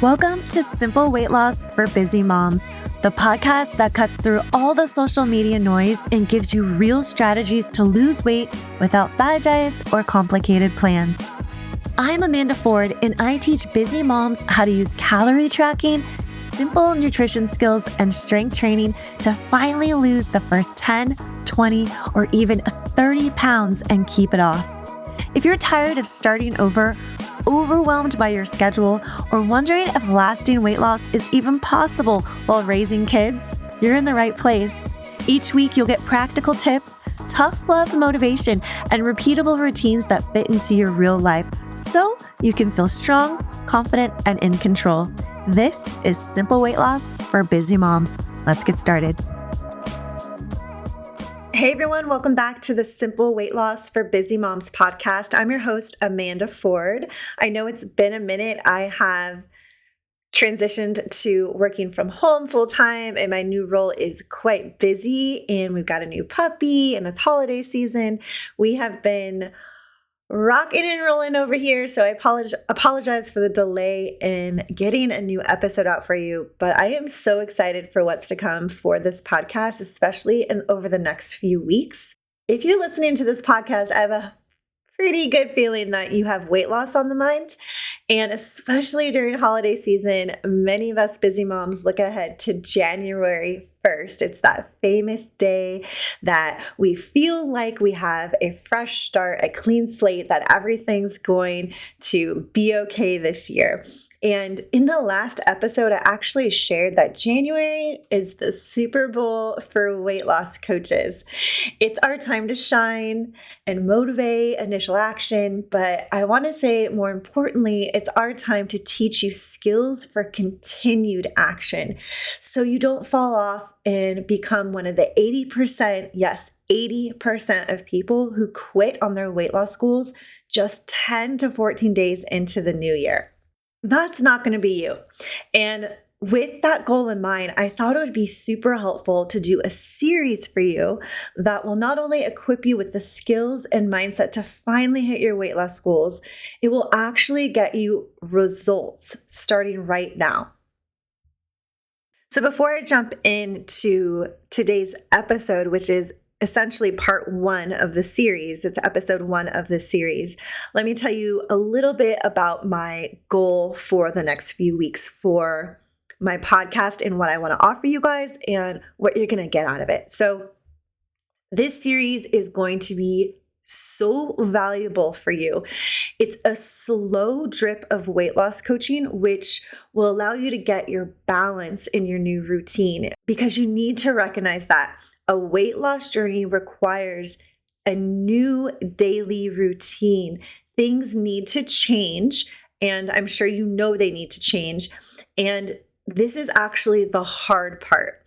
Welcome to Simple Weight Loss for Busy Moms, the podcast that cuts through all the social media noise and gives you real strategies to lose weight without fad diets or complicated plans. I'm Amanda Ford, and I teach busy moms how to use calorie tracking, simple nutrition skills, and strength training to finally lose the first 10, 20, or even 30 pounds and keep it off. If you're tired of starting over, overwhelmed by your schedule, or wondering if lasting weight loss is even possible while raising kids, you're in the right place. Each week, you'll get practical tips, tough love motivation, and repeatable routines that fit into your real life so you can feel strong, confident, and in control. This is Simple Weight Loss for Busy Moms. Let's get started. Hey everyone, welcome back to the Simple Weight Loss for Busy Moms podcast. I'm your host, Amanda Ford. I know it's been a minute. I have transitioned to working from home full time, and my new role is quite busy, and we've got a new puppy, and it's holiday season. We have been rocking and rolling over here, so I apologize for the delay in getting a new episode out for you, but I am so excited for what's to come for this podcast, especially over the next few weeks. If you're listening to this podcast, I have a pretty good feeling that you have weight loss on the mind, and especially during holiday season, many of us busy moms look ahead to January 1st. It's that famous day that we feel like we have a fresh start, a clean slate, that everything's going to be okay this year. And in the last episode, I actually shared that January is the Super Bowl for weight loss coaches. It's our time to shine and motivate initial action, but I want to say more importantly, it's our time to teach you skills for continued action so you don't fall off and become one of the 80%, yes, 80% of people who quit on their weight loss goals just 10 to 14 days into the new year. That's not going to be you. And with that goal in mind, I thought it would be super helpful to do a series for you that will not only equip you with the skills and mindset to finally hit your weight loss goals, it will actually get you results starting right now. So before I jump into today's episode, which is essentially part one of the series, it's episode one of the series, let me tell you a little bit about my goal for the next few weeks for my podcast and what I want to offer you guys and what you're going to get out of it. So this series is going to be so valuable for you. It's a slow drip of weight loss coaching, which will allow you to get your balance in your new routine, because you need to recognize that a weight loss journey requires a new daily routine. Things need to change, and I'm sure you know they need to change. And this is actually the hard part.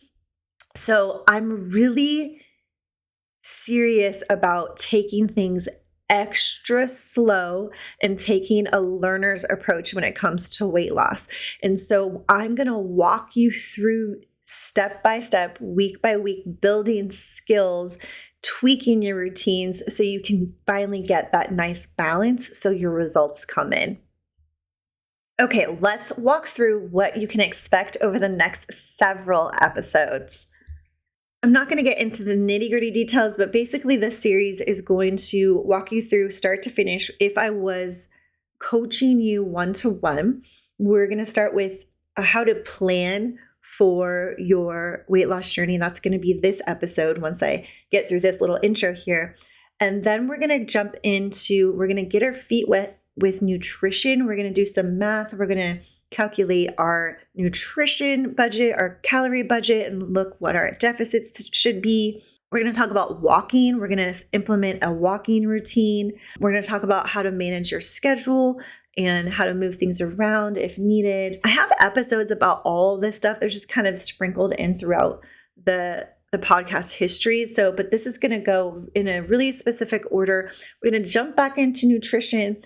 So I'm really serious about taking things extra slow and taking a learner's approach when it comes to weight loss. And so I'm going to walk you through step by step, week by week, building skills, tweaking your routines so you can finally get that nice balance so your results come in. Okay, let's walk through what you can expect over the next several episodes. I'm not going to get into the nitty-gritty details, but basically this series is going to walk you through start to finish. If I was coaching you one-to-one, we're going to start with how to plan for your weight loss journey. That's going to be this episode once I get through this little intro here. And then we're going to jump into, we're going to get our feet wet with nutrition. We're going to do some math. We're going to calculate our nutrition budget, our calorie budget, and look what our deficits should be. We're going to talk about walking. We're going to implement a walking routine. We're going to talk about how to manage your schedule and how to move things around if needed. I have episodes about all this stuff. They're just kind of sprinkled in throughout the podcast history. But this is going to go in a really specific order. We're going to jump back into nutrition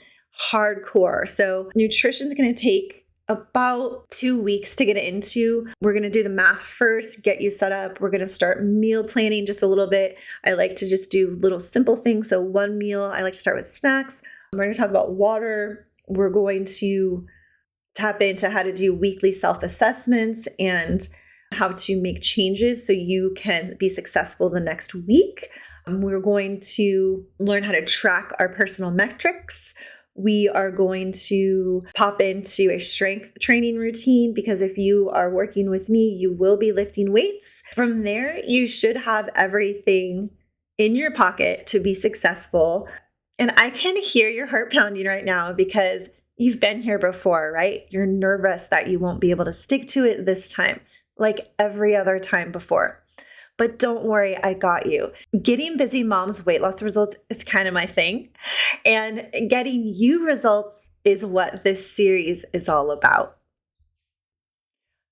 hardcore. So nutrition is going to take about 2 weeks to get into. We're going to do the math first, get you set up. We're going to start meal planning just a little bit. I like to just do little simple things. So one meal, I like to start with snacks. We're going to talk about water. We're going to tap into how to do weekly self-assessments and how to make changes so you can be successful the next week. We're going to learn how to track our personal metrics. We are going to pop into a strength training routine because if you are working with me, you will be lifting weights. From there, you should have everything in your pocket to be successful. And I can hear your heart pounding right now because you've been here before, right? You're nervous that you won't be able to stick to it this time, like every other time before. But don't worry, I got you. Getting busy moms weight loss results is kind of my thing. And getting you results is what this series is all about.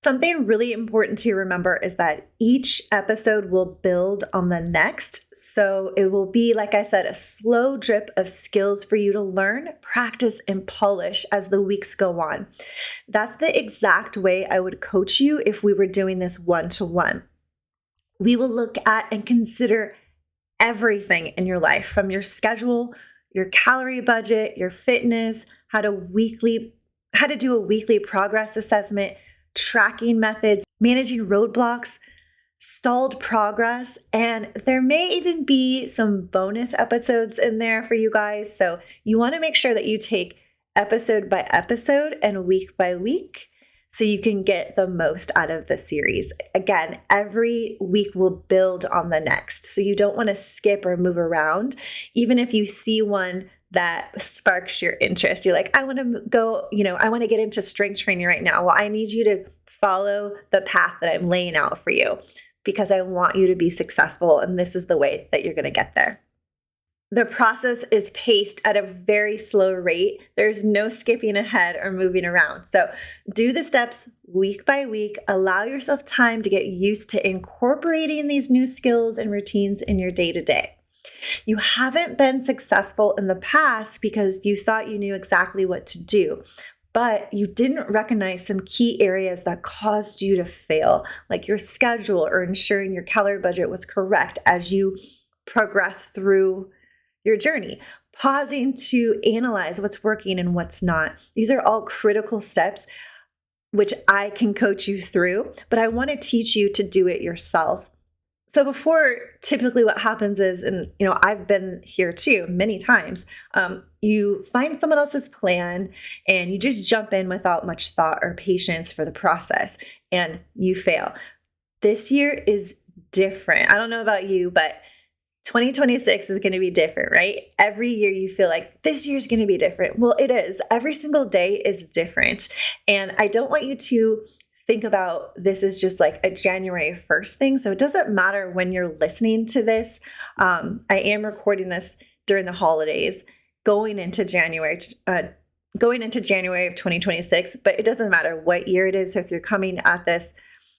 Something really important to remember is that each episode will build on the next. So it will be, like I said, a slow drip of skills for you to learn, practice, and polish as the weeks go on. That's the exact way I would coach you if we were doing this one-to-one. We will look at and consider everything in your life, from your schedule, your calorie budget, your fitness, how to do a weekly progress assessment, tracking methods, managing roadblocks, stalled progress, and there may even be some bonus episodes in there for you guys. So you want to make sure that you take episode by episode and week by week so you can get the most out of the series. Again, every week will build on the next. So you don't want to skip or move around. Even if you see one that sparks your interest, you're like, I want to go, I want to get into strength training right now. Well, I need you to follow the path that I'm laying out for you because I want you to be successful. And this is the way that you're going to get there. The process is paced at a very slow rate. There's no skipping ahead or moving around. So do the steps week by week. Allow yourself time to get used to incorporating these new skills and routines in your day-to-day. You haven't been successful in the past because you thought you knew exactly what to do, but you didn't recognize some key areas that caused you to fail, like your schedule or ensuring your calorie budget was correct as you progress through your journey, pausing to analyze what's working and what's not. These are all critical steps which I can coach you through, but I want to teach you to do it yourself. So before, typically what happens is, and I've been here too many times, you find someone else's plan and you just jump in without much thought or patience for the process and you fail. This year is different. I don't know about you, but 2026 is going to be different, right? Every year you feel like this year's going to be different. Well, it is. Every single day is different. And I don't want you to think about this as just like a January 1st thing. So it doesn't matter when you're listening to this. I am recording this during the holidays, going into January of 2026, but it doesn't matter what year it is. So if you're coming at this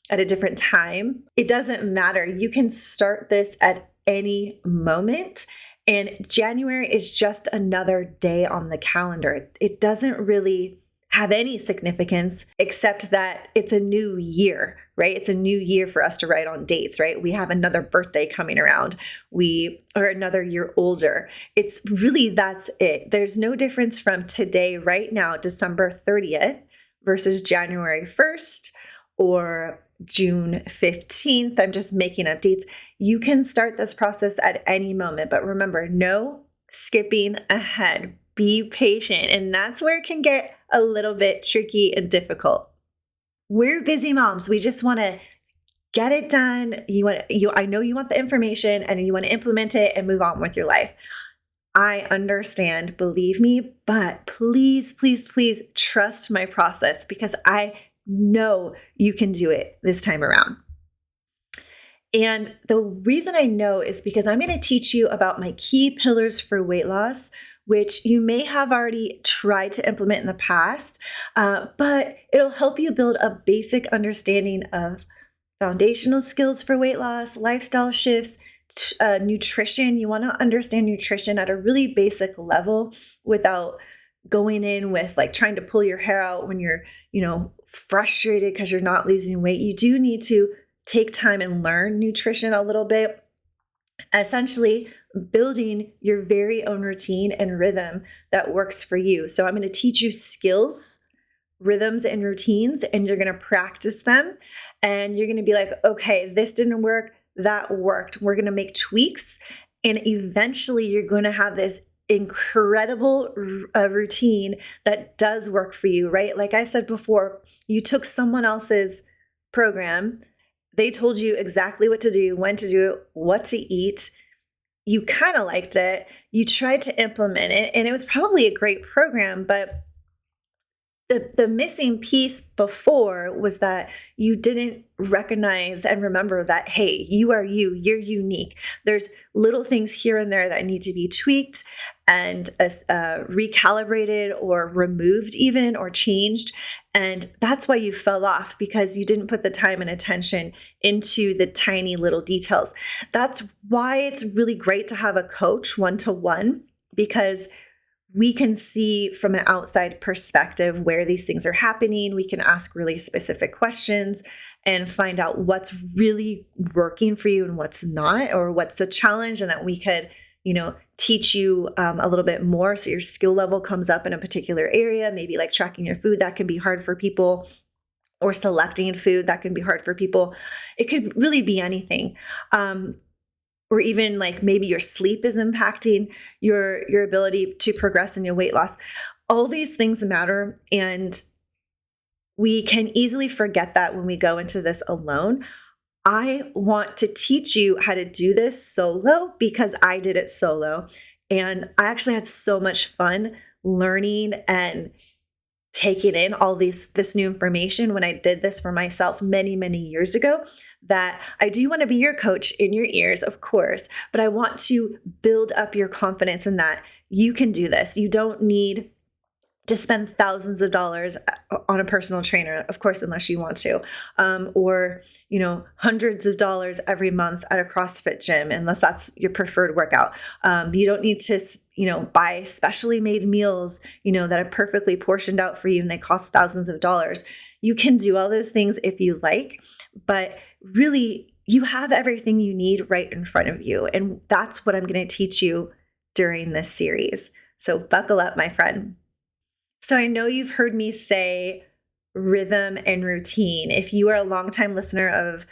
at a different time, it doesn't matter. You can start this at any moment. And January is just another day on the calendar. It doesn't really have any significance except that it's a new year, right? It's a new year for us to write on dates, right? We have another birthday coming around. We are another year older. It's really, that's it. There's no difference from today, right now, December 30th versus January 1st or June 15th. I'm just making up dates. You can start this process at any moment, but remember, no skipping ahead. Be patient, and that's where it can get a little bit tricky and difficult. We're busy moms. We just want to get it done. I know you want the information and you want to implement it and move on with your life. I understand, believe me, but please, please, please trust my process because I know you can do it this time around. And the reason I know is because I'm going to teach you about my key pillars for weight loss, which you may have already tried to implement in the past, but it'll help you build a basic understanding of foundational skills for weight loss, lifestyle shifts, nutrition. You want to understand nutrition at a really basic level without going in with like trying to pull your hair out when you're, frustrated because you're not losing weight. You do need to take time and learn nutrition a little bit, essentially building your very own routine and rhythm that works for you. So I'm going to teach you skills rhythms and routines, and you're going to practice them, and you're going to be like, okay, this didn't work, that worked. We're going to make tweaks, and eventually you're going to have this incredible routine that does work for you, right? Like I said before, you took someone else's program, they told you exactly what to do, when to do it, what to eat. You kind of liked it, you tried to implement it, and it was probably a great program, but the missing piece before was that you didn't recognize and remember that, hey, you are you're unique. There's little things here and there that need to be tweaked and recalibrated or removed even or changed. And that's why you fell off, because you didn't put the time and attention into the tiny little details. That's why it's really great to have a coach one-to-one, because we can see from an outside perspective where these things are happening. We can ask really specific questions and find out what's really working for you and what's not, or what's the challenge, and that we could, teach you a little bit more so your skill level comes up in a particular area, maybe like tracking your food. That can be hard for people, or selecting food that can be hard for people. It could really be anything. Or even like maybe your sleep is impacting your ability to progress in your weight loss. All these things matter, and we can easily forget that when we go into this alone. I want to teach you how to do this solo, because I did it solo, and I actually had so much fun learning and taking in all this new information when I did this for myself many, many years ago, that I do want to be your coach in your ears, of course, but I want to build up your confidence in that you can do this. You don't need to spend thousands of dollars on a personal trainer, of course, unless you want to, or, hundreds of dollars every month at a CrossFit gym, unless that's your preferred workout. You don't need to, buy specially made meals, that are perfectly portioned out for you and they cost thousands of dollars. You can do all those things if you like, but really you have everything you need right in front of you. And that's what I'm going to teach you during this series. So buckle up, my friend. So I know you've heard me say rhythm and routine. If you are a longtime listener of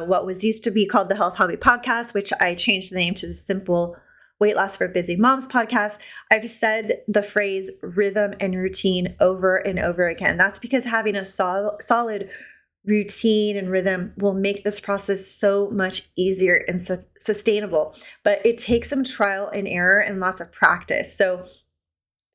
what was used to be called the Health Hobby Podcast, which I changed the name to the Simple Weight Loss for Busy Moms Podcast, I've said the phrase rhythm and routine over and over again. That's because having a solid routine and rhythm will make this process so much easier and sustainable. But it takes some trial and error and lots of practice. So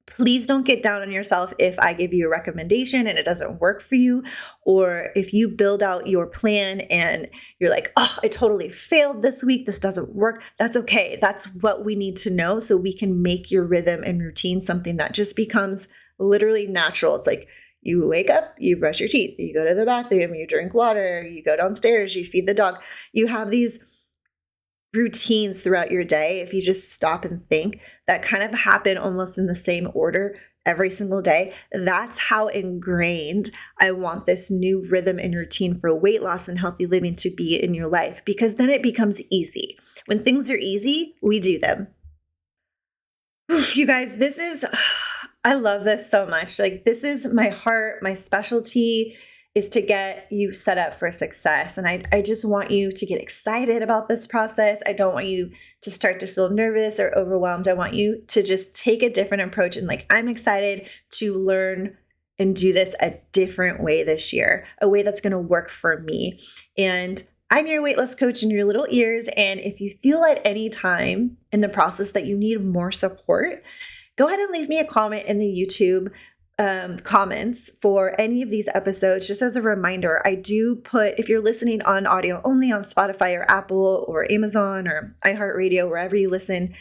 please don't get down on yourself if I give you a recommendation and it doesn't work for you, or if you build out your plan and you're like, oh, I totally failed this week, this doesn't work. That's okay. That's what we need to know so we can make your rhythm and routine something that just becomes literally natural. It's like you wake up, you brush your teeth, you go to the bathroom, you drink water, you go downstairs, you feed the dog. You have these routines throughout your day, if you just stop and think, that kind of happen almost in the same order every single day. That's how ingrained I want this new rhythm and routine for weight loss and healthy living to be in your life, because then it becomes easy. When things are easy, we do them. Oof, you guys, I love this so much. Like, this is my heart, my specialty is to get you set up for success. And I just want you to get excited about this process. I don't want you to start to feel nervous or overwhelmed. I want you to just take a different approach and I'm excited to learn and do this a different way this year, a way that's going to work for me. And I'm your weight loss coach in your little ears. And if you feel at any time in the process that you need more support, go ahead and leave me a comment in the YouTube comments for any of these episodes. Just as a reminder, I do put, if you're listening on audio only on Spotify or Apple or Amazon or iHeartRadio, wherever you listen,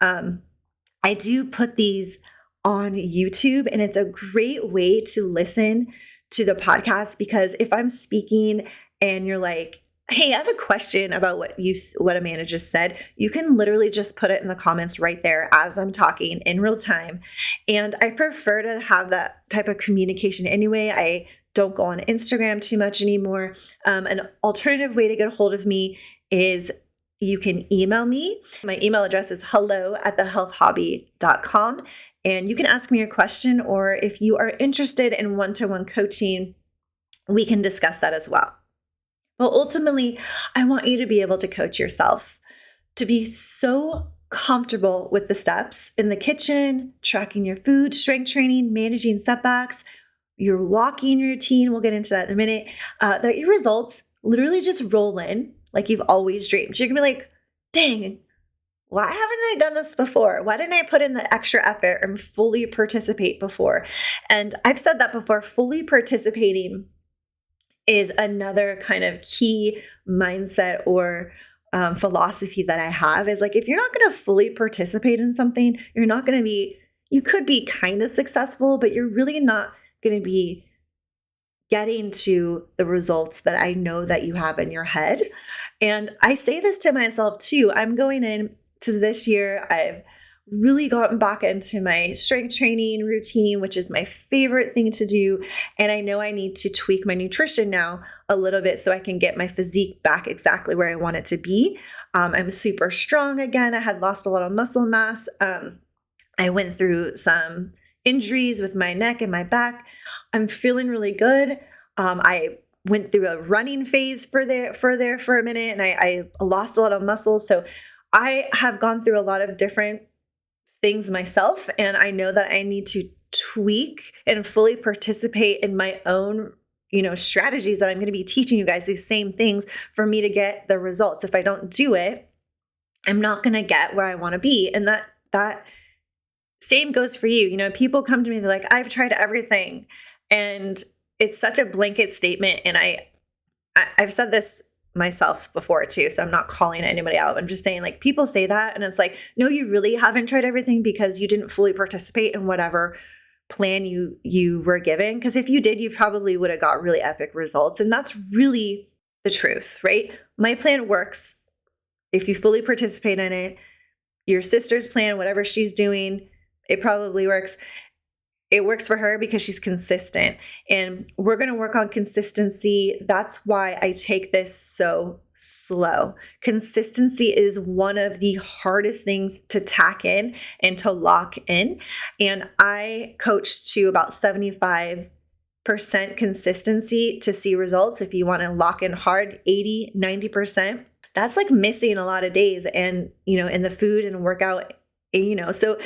I do put these on YouTube, and it's a great way to listen to the podcast, because if I'm speaking and you're like, hey, I have a question about what Amanda just said, you can literally just put it in the comments right there as I'm talking in real time. And I prefer to have that type of communication anyway. I don't go on Instagram too much anymore. An alternative way to get a hold of me is you can email me. My email address is hello@thehealthhobby.com. And you can ask me a question, or if you are interested in one-to-one coaching, we can discuss that as well. Well, ultimately, I want you to be able to coach yourself, to be so comfortable with the steps in the kitchen, tracking your food, strength training, managing setbacks, your walking routine, we'll get into that in a minute, that your results literally just roll in like you've always dreamed. You're gonna be like, dang, why haven't I done this before? Why didn't I put in the extra effort and fully participate before? And I've said that before, fully participating is another kind of key mindset or philosophy that I have, is like, if you're not going to fully participate in something, you're not going to be, you could be kind of successful, but you're really not going to be getting to the results that I know that you have in your head. And I say this to myself too. I'm going into this year, I've really gotten back into my strength training routine, which is my favorite thing to do. And I know I need to tweak my nutrition now a little bit so I can get my physique back exactly where I want it to be. I'm super strong again. I had lost a lot of muscle mass. I went through some injuries with my neck and my back. I'm feeling really good. I went through a running phase for a minute, and I lost a lot of muscle. So I have gone through a lot of different things myself, and I know that I need to tweak and fully participate in my own, strategies that I'm going to be teaching you guys, these same things, for me to get the results. If I don't do it, I'm not going to get where I want to be. And that same goes for you. People come to me, they're like, I've tried everything. And it's such a blanket statement. And I've said this myself before too, so I'm not calling anybody out. I'm just saying, like, people say that, and it's like, no, you really haven't tried everything because you didn't fully participate in whatever plan you were given. Because if you did, you probably would have got really epic results. And that's really the truth, right? My plan works if you fully participate in it. Your sister's plan, whatever she's doing, it probably works. It works for her because she's consistent, and we're going to work on consistency. That's why I take this so slow. Consistency is one of the hardest things to tack in and to lock in. And I coach to about 75% consistency to see results. If you want to lock in hard, 80, 90%, that's like missing a lot of days, and, in the food and workout, so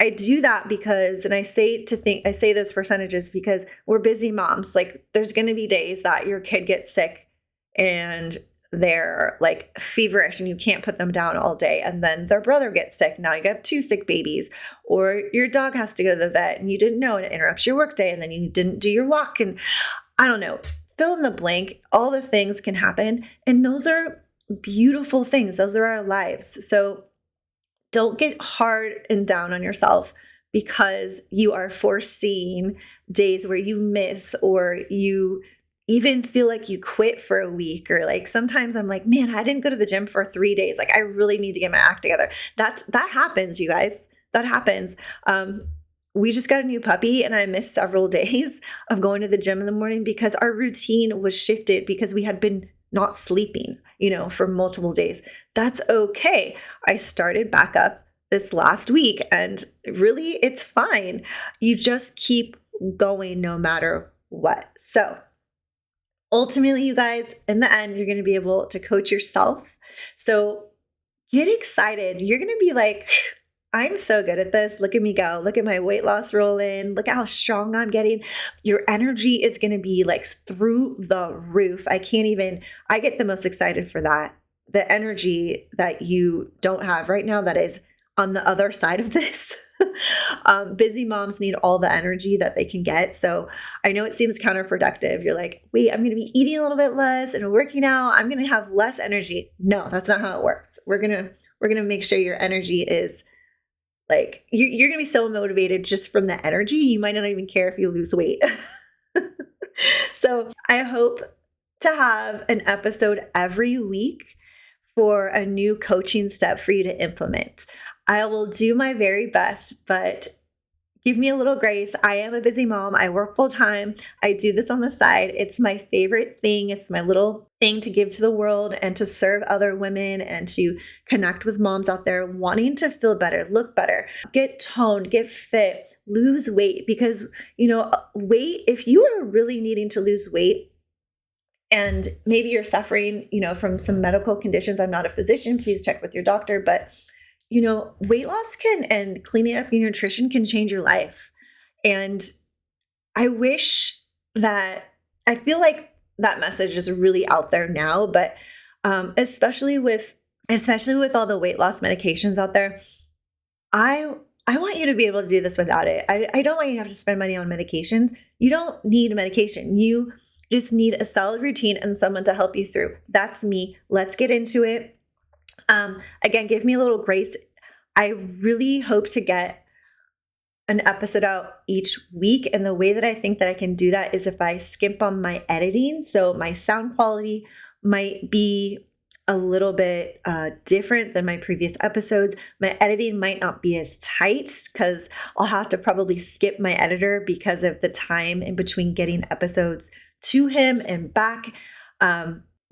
I do that because, and I say those percentages because we're busy moms. Like, there's going to be days that your kid gets sick and they're like feverish and you can't put them down all day. And then their brother gets sick. Now you got 2 sick babies, or your dog has to go to the vet and you didn't know, and it interrupts your work day, and then you didn't do your walk. And I don't know, fill in the blank. All the things can happen. And those are beautiful things. Those are our lives. So don't get hard and down on yourself because you are foreseeing days where you miss, or you even feel like you quit for a week. Or like, sometimes I'm like, man, I didn't go to the gym for 3 days. Like, I really need to get my act together. That happens, you guys. That happens. We just got a new puppy, and I missed several days of going to the gym in the morning because our routine was shifted because we had been not sleeping, for multiple days. That's okay. I started back up this last week, and really, it's fine. You just keep going no matter what. So ultimately, you guys, in the end, you're going to be able to coach yourself. So get excited. You're going to be like, I'm so good at this. Look at me go. Look at my weight loss roll in. Look at how strong I'm getting. Your energy is going to be like through the roof. I get the most excited for that. The energy that you don't have right now, that is on the other side of this. Busy moms need all the energy that they can get. So I know it seems counterproductive. You're like, wait, I'm going to be eating a little bit less and working out. I'm going to have less energy. No, that's not how it works. We're going to make sure your energy is like, you're going to be so motivated just from the energy. You might not even care if you lose weight. So I hope to have an episode every week for a new coaching step for you to implement. I will do my very best, but give me a little grace. I am a busy mom. I work full time. I do this on the side. It's my favorite thing. It's my little thing to give to the world and to serve other women and to connect with moms out there wanting to feel better, look better, get toned, get fit, lose weight. Because, weight, if you are really needing to lose weight, and maybe you're suffering, from some medical conditions. I'm not a physician. Please check with your doctor. But, weight loss and cleaning up your nutrition can change your life. And I wish that, I feel like that message is really out there now, but especially with all the weight loss medications out there, I want you to be able to do this without it. I don't want you to have to spend money on medications. You don't need medication. You just need a solid routine and someone to help you through. That's me. Let's get into it. Again, give me a little grace. I really hope to get an episode out each week. And the way that I think that I can do that is if I skimp on my editing. So my sound quality might be a little bit different than my previous episodes. My editing might not be as tight because I'll have to probably skip my editor because of the time in between getting episodes to him and back.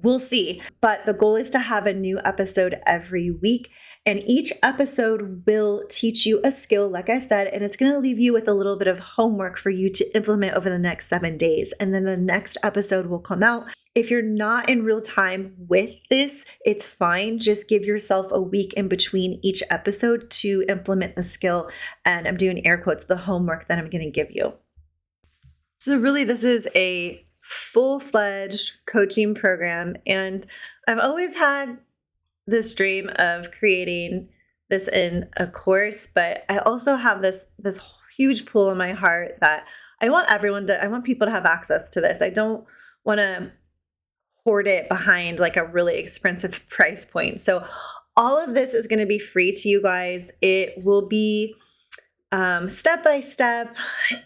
We'll see. But the goal is to have a new episode every week. And each episode will teach you a skill, like I said, and it's going to leave you with a little bit of homework for you to implement over the next 7 days. And then the next episode will come out. If you're not in real time with this, it's fine. Just give yourself a week in between each episode to implement the skill. And I'm doing air quotes, the homework that I'm going to give you. So really, this is a full-fledged coaching program. And I've always had this dream of creating this in a course, but I also have this huge pull in my heart that I want people to have access to this. I don't want to hoard it behind like a really expensive price point. So all of this is going to be free to you guys. It will be step by step,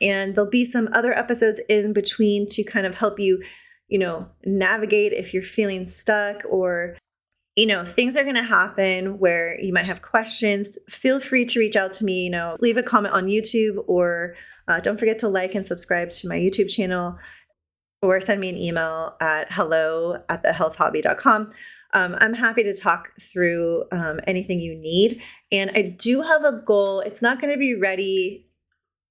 and there'll be some other episodes in between to kind of help you, navigate if you're feeling stuck or, things are going to happen where you might have questions. Feel free to reach out to me, leave a comment on YouTube or don't forget to like and subscribe to my YouTube channel or send me an email at hello@thehealthhobby.com. I'm happy to talk through anything you need. And I do have a goal. It's not going to be ready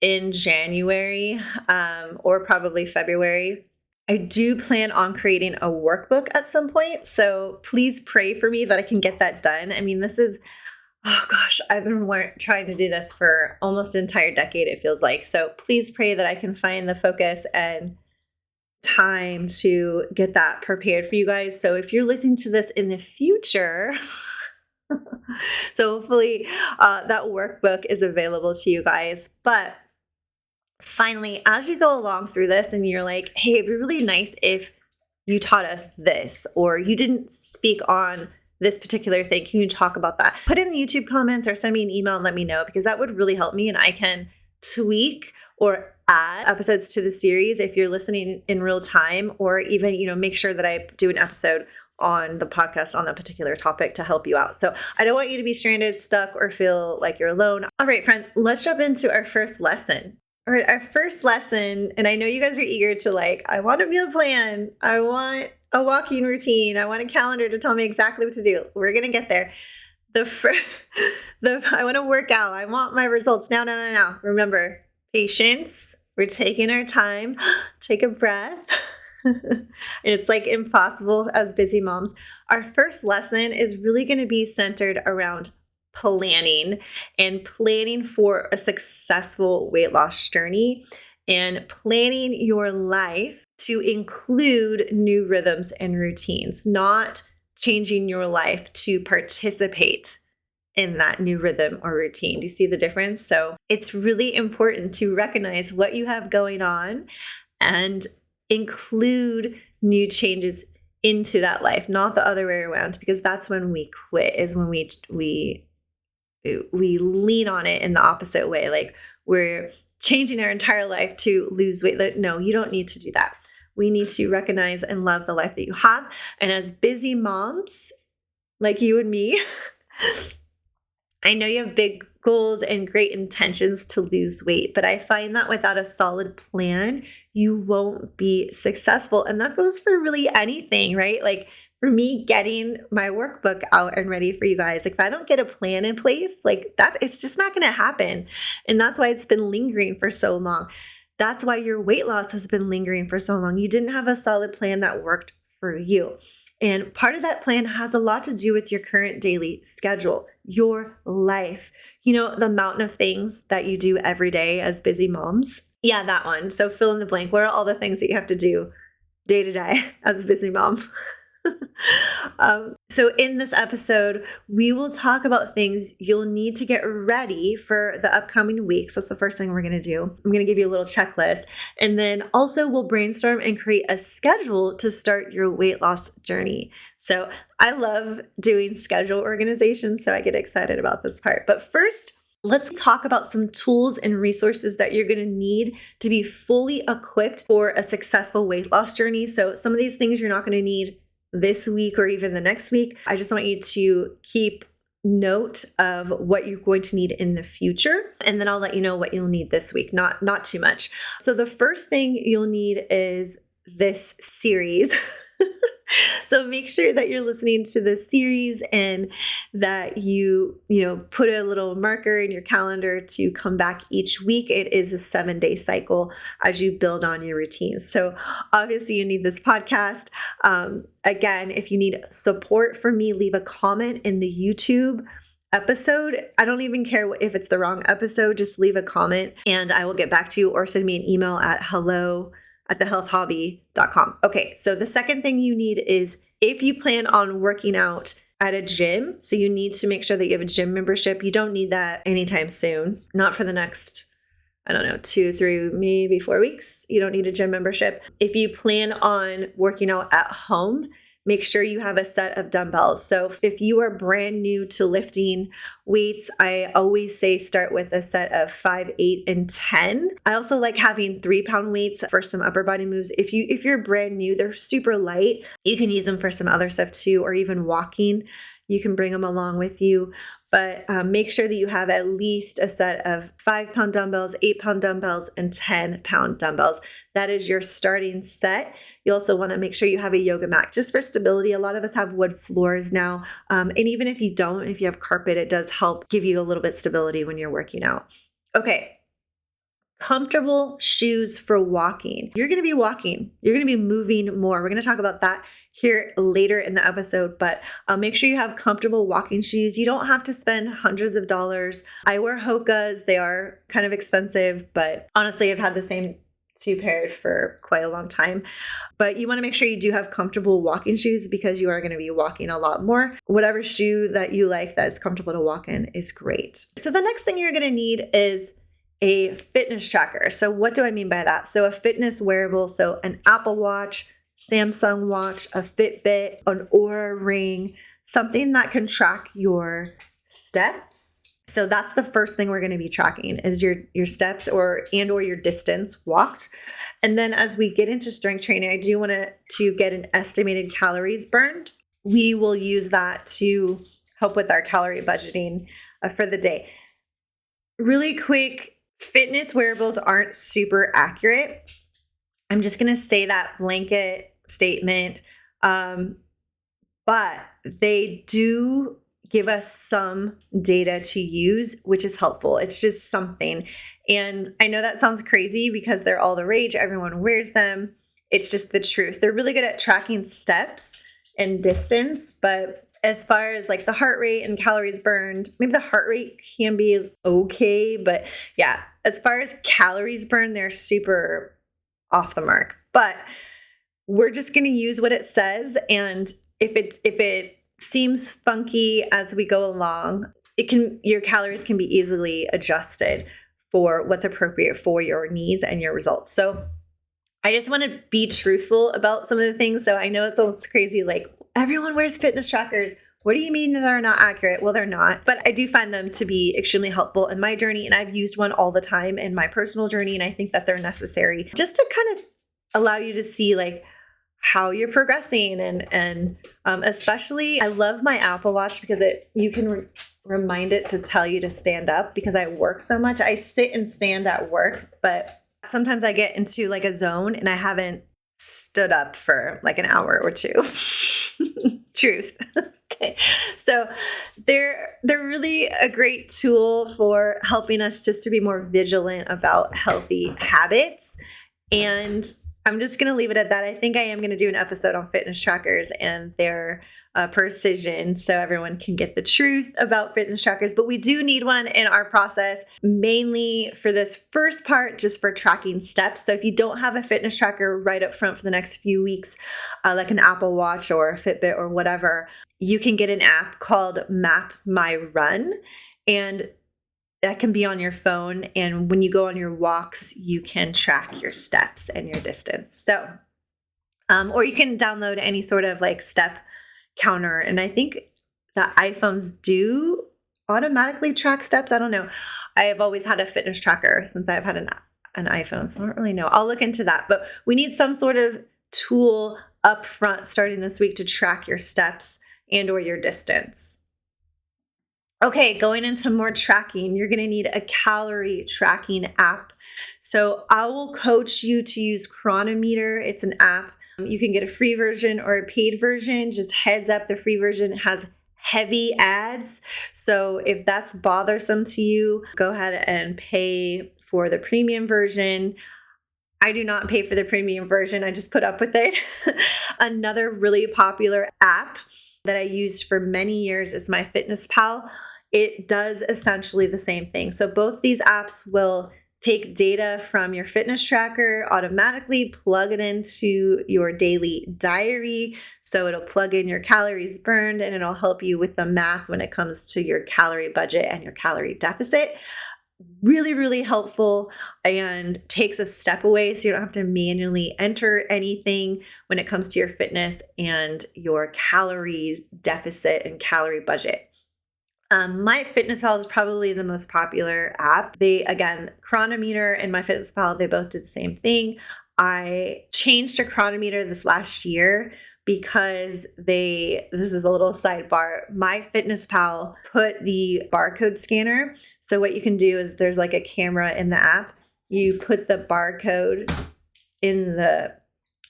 in January or probably February. I do plan on creating a workbook at some point. So please pray for me that I can get that done. I mean, this is, oh gosh, I've been trying to do this for almost an entire decade, it feels like. So please pray that I can find the focus and time to get that prepared for you guys. So if you're listening to this in the future, so hopefully that workbook is available to you guys. But finally, as you go along through this and you're like, hey, it'd be really nice if you taught us this, or you didn't speak on this particular thing, can you talk about that? Put in the YouTube comments or send me an email and let me know, because that would really help me and I can tweak or add episodes to the series if you're listening in real time, or even, make sure that I do an episode on the podcast on that particular topic to help you out. So I don't want you to be stranded, stuck, or feel like you're alone. All right, friend, let's jump into our first lesson. All right, our first lesson, and I know you guys are eager to I want a meal plan. I want a walking routine. I want a calendar to tell me exactly what to do. We're going to get there. I want to work out. I want my results now, now. Remember, patience. We're taking our time. Take a breath. It's impossible as busy moms. Our first lesson is really going to be centered around planning for a successful weight loss journey and planning your life to include new rhythms and routines, not changing your life to participate in that new rhythm or routine. Do you see the difference? So it's really important to recognize what you have going on and include new changes into that life, not the other way around, because that's when we quit, is when we lean on it in the opposite way. We're changing our entire life to lose weight. No, you don't need to do that. We need to recognize and love the life that you have. And as busy moms like you and me, I know you have big goals and great intentions to lose weight. But I find that without a solid plan, you won't be successful. And that goes for really anything, right? Like for me, getting my workbook out and ready for you guys, like if I don't get a plan in place, like that, it's just not going to happen. And that's why it's been lingering for so long. That's why your weight loss has been lingering for so long. You didn't have a solid plan that worked for you. And part of that plan has a lot to do with your current daily schedule, your life, the mountain of things that you do every day as busy moms. Yeah, that one. So fill in the blank. What are all the things that you have to do day to day as a busy mom? So in this episode, we will talk about things you'll need to get ready for the upcoming weeks. That's the first thing we're going to do. I'm going to give you a little checklist. And then also we'll brainstorm and create a schedule to start your weight loss journey. So I love doing schedule organization, so I get excited about this part. But first, let's talk about some tools and resources that you're going to need to be fully equipped for a successful weight loss journey. So some of these things you're not going to need this week or even the next week. I just want you to keep note of what you're going to need in the future. And then I'll let you know what you'll need this week, not too much. So the first thing you'll need is this series. So make sure that you're listening to this series and that you put a little marker in your calendar to come back each week. It is a 7-day cycle as you build on your routines. So obviously you need this podcast. Again, if you need support from me, leave a comment in the YouTube episode. I don't even care if it's the wrong episode, just leave a comment and I will get back to you, or send me an email at hello@thehealthhobby.com. Okay, so the second thing you need is if you plan on working out at a gym, so you need to make sure that you have a gym membership. You don't need that anytime soon, not for the next, 2, 3, maybe 4 weeks. You don't need a gym membership. If you plan on working out at home, make sure you have a set of dumbbells. So if you are brand new to lifting weights, I always say start with a set of 5, 8, and 10. I also like having 3-pound weights for some upper body moves. If you're brand new, they're super light. You can use them for some other stuff too, or even walking. You can bring them along with you. But make sure that you have at least a set of 5-pound dumbbells, 8-pound dumbbells, and 10-pound dumbbells. That is your starting set. You also want to make sure you have a yoga mat just for stability. A lot of us have wood floors now. And even if you don't, if you have carpet, it does help give you a little bit of stability when you're working out. Okay. Comfortable shoes for walking. You're going to be walking. You're going to be moving more. We're going to talk about that here later in the episode, but make sure you have comfortable walking shoes. You don't have to spend hundreds of dollars. I wear Hoka's. They are kind of expensive, but honestly, I've had the same 2 pairs for quite a long time. But you want to make sure you do have comfortable walking shoes because you are going to be walking a lot more. Whatever shoe that you like that is comfortable to walk in is great. So the next thing you're going to need is a fitness tracker. So what do I mean by that? So a fitness wearable, so an Apple Watch, Samsung Watch, a Fitbit, an Oura Ring, something that can track your steps. So that's the first thing we're going to be tracking is your steps or your distance walked. And then as we get into strength training, I do want to get an estimated calories burned. We will use that to help with our calorie budgeting for the day. Really quick, fitness wearables aren't super accurate. I'm just going to say that blanket statement, but they do give us some data to use, which is helpful. It's just something. And I know that sounds crazy because they're all the rage. Everyone wears them. It's just the truth. They're really good at tracking steps and distance, but as far as like the heart rate and calories burned, maybe the heart rate can be okay, but yeah, as far as calories burned, they're super off the mark. But we're just going to use what it says, and if it seems funky as we go along, your calories can be easily adjusted for what's appropriate for your needs and your results. So I just want to be truthful about some of the things. So I know it sounds crazy, like everyone wears fitness trackers. What do you mean they're not accurate? Well, they're not, but I do find them to be extremely helpful in my journey, and I've used one all the time in my personal journey, and I think that they're necessary just to kind of allow you to see like how you're progressing. And especially I love my Apple Watch because you can remind it to tell you to stand up, because I work so much. I sit and stand at work, but sometimes I get into like a zone and I haven't stood up for like an hour or two. Truth. Okay. So they're really a great tool for helping us just to be more vigilant about healthy habits. And I'm just going to leave it at that. I think I am going to do an episode on fitness trackers and their precision, so everyone can get the truth about fitness trackers. But we do need one in our process, mainly for this first part, just for tracking steps. So if you don't have a fitness tracker right up front for the next few weeks, like an Apple Watch or a Fitbit or whatever, you can get an app called Map My Run, and that can be on your phone. And when you go on your walks, you can track your steps and your distance. So, or you can download any sort of like step counter. And I think the iPhones do automatically track steps. I don't know. I have always had a fitness tracker since I've had an iPhone, so I don't really know. I'll look into that. But we need some sort of tool up front starting this week to track your steps and or your distance. Okay, going into more tracking, you're going to need a calorie tracking app. So I will coach you to use Chronometer. It's an app. You can get a free version or a paid version. Just heads up, the free version has heavy ads. So if that's bothersome to you, go ahead and pay for the premium version. I do not pay for the premium version. I just put up with it. Another really popular app that I used for many years is MyFitnessPal. It does essentially the same thing. So both these apps will take data from your fitness tracker, automatically plug it into your daily diary. So it'll plug in your calories burned, and it'll help you with the math when it comes to your calorie budget and your calorie deficit. Really, really helpful, and takes a step away so you don't have to manually enter anything when it comes to your fitness and your calories deficit and calorie budget. MyFitnessPal is probably the most popular app. Chronometer and MyFitnessPal, they both do the same thing. I changed to Chronometer this last year because this is a little sidebar, MyFitnessPal put the barcode scanner. So what you can do is there's like a camera in the app. You put the barcode in the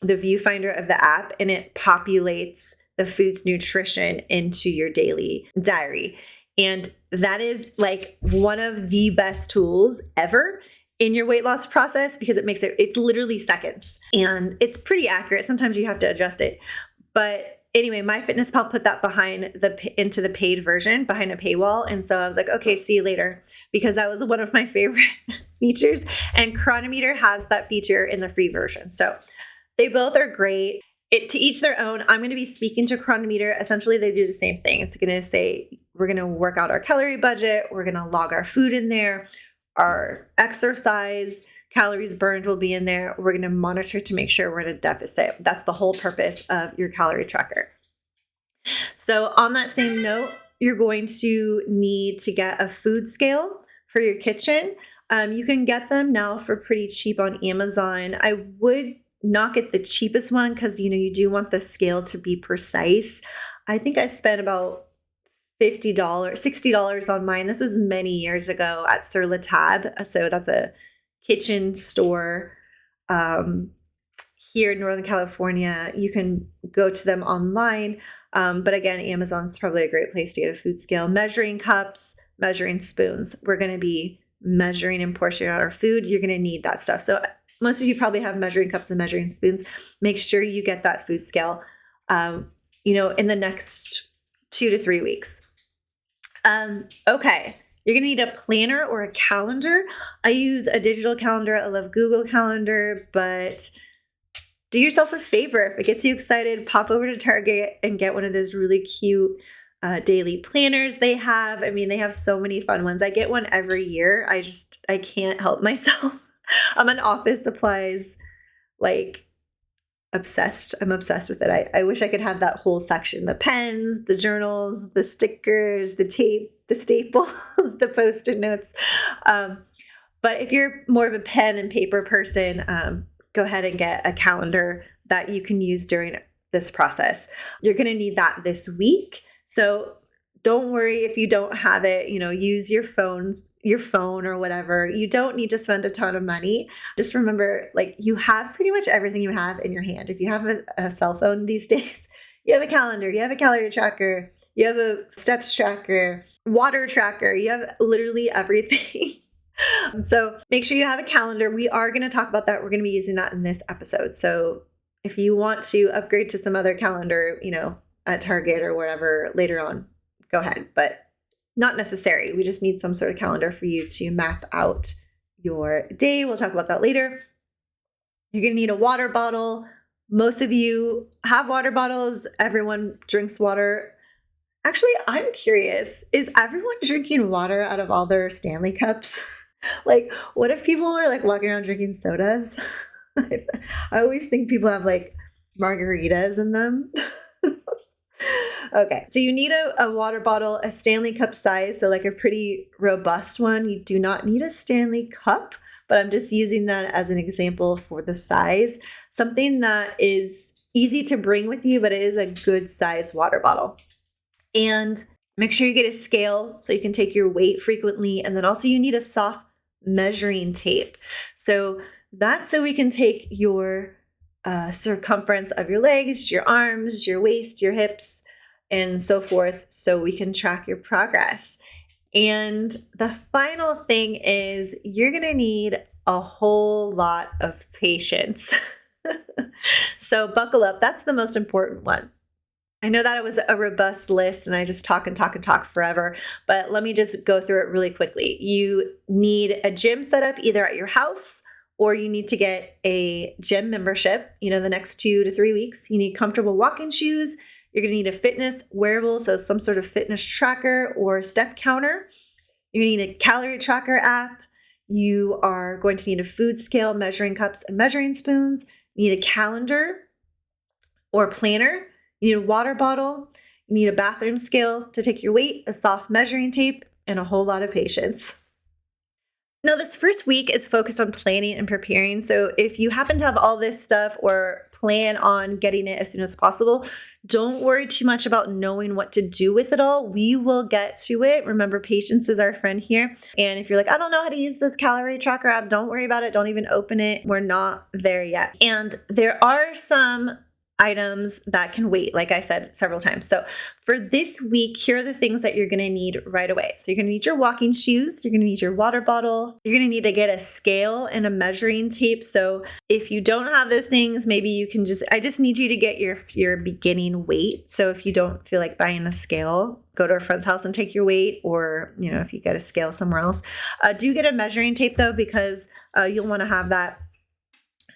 viewfinder of the app, and it populates the food's nutrition into your daily diary. And that is like one of the best tools ever in your weight loss process, because it's literally seconds and it's pretty accurate. Sometimes you have to adjust it. But anyway, MyFitnessPal put that into the paid version behind a paywall. And so I was like, okay, see you later, because that was one of my favorite features. And Chronometer has that feature in the free version. So they both are great. To each their own. I'm going to be speaking to Chronometer. Essentially, they do the same thing. It's going to say, we're going to work out our calorie budget. We're going to log our food in there. Our exercise, calories burned will be in there. We're going to monitor to make sure we're in a deficit. That's the whole purpose of your calorie tracker. So on that same note, you're going to need to get a food scale for your kitchen. You can get them now for pretty cheap on Amazon. I would not get the cheapest one because you do want the scale to be precise. I think I spent about $50, $60 on mine. This was many years ago at Sur La Table. So that's a kitchen store here in Northern California. You can go to them online. But again, Amazon's probably a great place to get a food scale. Measuring cups, measuring spoons. We're going to be measuring and portioning out our food. You're going to need that stuff. So most of you probably have measuring cups and measuring spoons. Make sure you get that food scale, in the next 2 to 3 weeks. Okay. You're going to need a planner or a calendar. I use a digital calendar. I love Google Calendar, but do yourself a favor. If it gets you excited, pop over to Target and get one of those really cute daily planners they have. I mean, they have so many fun ones. I get one every year. I can't help myself. I'm an office supplies, obsessed. I'm obsessed with it. I wish I could have that whole section, the pens, the journals, the stickers, the tape, the staples, the Post-it notes. But if you're more of a pen and paper person, go ahead and get a calendar. that you can use during this process. You're going to need that this week. So don't worry if you don't have it, use your phone or whatever. You don't need to spend a ton of money. Just remember, like, you have pretty much everything you have in your hand. If you have a cell phone these days, you have a calendar, you have a calorie tracker, you have a steps tracker, water tracker, you have literally everything. So make sure you have a calendar. We are going to talk about that. We're going to be using that in this episode. So if you want to upgrade to some other calendar, at Target or wherever later on, go ahead, but not necessary. We just need some sort of calendar for you to map out your day. We'll talk about that later. You're going to need a water bottle. Most of you have water bottles. Everyone drinks water. Actually, I'm curious, is everyone drinking water out of all their Stanley cups? Like, what if people are like walking around drinking sodas? I always think people have like margaritas in them. Okay, so you need a water bottle, a Stanley cup size, so like a pretty robust one. You do not need a Stanley cup, but I'm just using that as an example for the size. Something that is easy to bring with you, but it is a good size water bottle. And make sure you get a scale so you can take your weight frequently. And then also you need a soft measuring tape. So that's so we can take your circumference of your legs, your arms, your waist, your hips, and so forth, so we can track your progress. And the final thing is you're going to need a whole lot of patience. So buckle up. That's the most important one. I know that it was a robust list and I just talk and talk and talk forever, but let me just go through it really quickly. You need a gym set up either at your house or you need to get a gym membership, the next 2 to 3 weeks. You need comfortable walking shoes. You're going to need a fitness wearable, so some sort of fitness tracker or step counter. You're going to need a calorie tracker app. You are going to need a food scale, measuring cups and measuring spoons. You need a calendar or planner. You need a water bottle. You need a bathroom scale to take your weight, a soft measuring tape, and a whole lot of patience. Now, this first week is focused on planning and preparing. So if you happen to have all this stuff or plan on getting it as soon as possible, don't worry too much about knowing what to do with it all. We will get to it. Remember, patience is our friend here. And if you're like, I don't know how to use this calorie tracker app, don't worry about it. Don't even open it. We're not there yet. And there are some items that can wait, like I said several times. So for this week, here are the things that you're going to need right away. So you're going to need your walking shoes. You're going to need your water bottle. You're going to need to get a scale and a measuring tape. So if you don't have those things, maybe you can I just need you to get your beginning weight. So if you don't feel like buying a scale, go to a friend's house and take your weight, or, if you get a scale somewhere else, do get a measuring tape though, because you'll want to have that.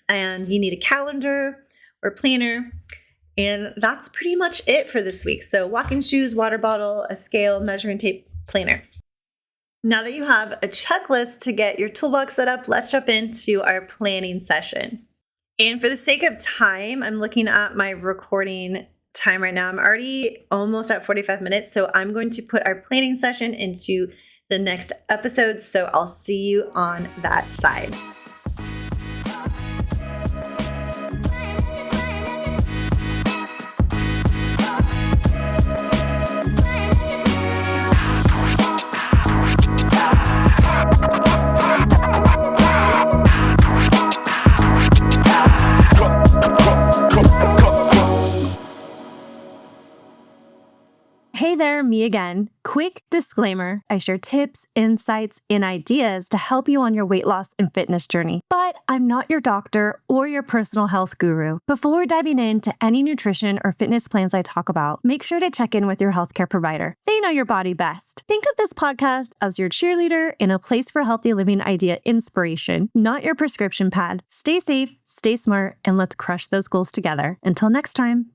And you need a calendar or planner. And that's pretty much it for this week. So walking shoes, water bottle, a scale, measuring tape, planner. Now that you have a checklist to get your toolbox set up, let's jump into our planning session. And for the sake of time, I'm looking at my recording time right now. I'm already almost at 45 minutes. So I'm going to put our planning session into the next episode. So I'll see you on that side. Hey there, me again. Quick disclaimer, I share tips, insights, and ideas to help you on your weight loss and fitness journey, but I'm not your doctor or your personal health guru. Before diving into any nutrition or fitness plans I talk about, make sure to check in with your healthcare provider. They know your body best. Think of this podcast as your cheerleader and a place for healthy living idea inspiration, not your prescription pad. Stay safe, stay smart, and let's crush those goals together. Until next time.